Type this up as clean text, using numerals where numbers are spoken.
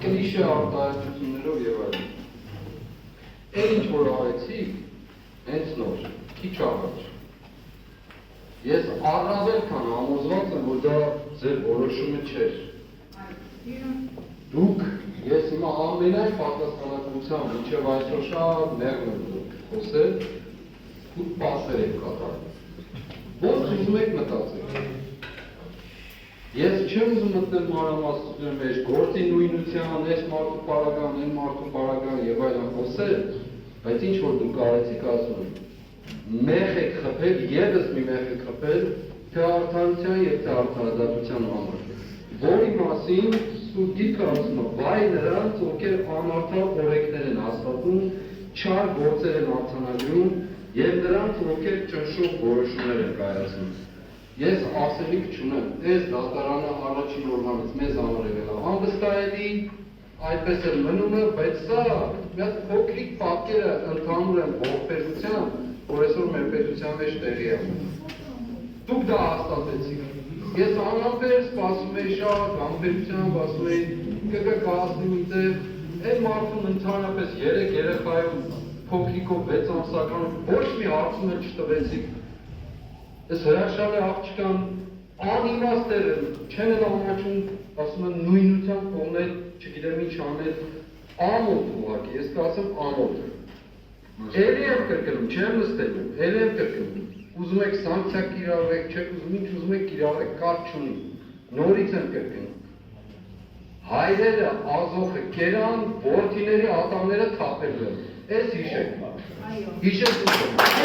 Կլիշե արտահայտություններով եւ այլն։ Այն ինչ որ արեցի, հենց նոր, քիչ առաջ։ Ես առավել քան համոզված եմ, որ դա ձեր որոշումը չէր։ Դուք, ես հիմա ամենայն պատասխանատվությամբ մինչև այսօր շատ մեղմ եմ դուք խոսել, դուք պասեր եք կատարում։ Ոնց ուզում եք մտածեք։ Ես չեմ ուզում մտնել մանրամասնությունների մեջ, գործի նույնության, այս մարդու պարագան, այն մարդու պարագան եւ այլն խոսել, բայց ինչ որ դուք արեցիք ասում եմ, մեղ եք խփել, եւս մի մեղ եք խփել, թե արդարության եւ թե արդարադատության համար, որի մասին Սուրբ Գիրքը ասում է, վայ նրանց, ովքեր անարդար օրենքներ են հաստատում, չար գործեր են արձանագրում եւ նրանց, ովքեր ճնշող որոշումներ են կայացնում։ Ես ասելիք չունեմ, այս դատարանը առաջին օրվանից մեզ անորևել է անվստահելի, այդպես էլ մնում է, բայց սա մի հատ փոքրիկ պատկերը ընդհանուր են ողբերգության, որ այսօր մեր պետության մեջ տեղի է։ Դուք դա հաստատեցիք։ Ես անհամբեր սպասում էի շատ, համբերությամբ ասում էի, կգաք հասնի միտեղ, այն մարդուն ընդհանրապես 3 երեխայում, փոքրիկով 6 ամսականում ոչ մի հարցում էլ չտվեցիք։ Ես հրաշալի աղջկան անիմաստեր եմ, չեն էլ ամաչում, ասում եմ նույնությամբ կողնել, չգիտեմ ինչ անել, ամոթ ուղղակի, ես կասեմ ամոթ։ Էլի եմ կրկնում, չեմ նստելու, էլի եմ կրկնում, ուզում եք սանկցիա կիրառեք, չեք ուզում, ինչ ուզում եք կիրառեք, կարգ չունի, նորից եմ կրկնում։ Հայրերը ազոխը կերան, որդիների ատամները թափելու են, ես հիշեք, հիշեք ուզում։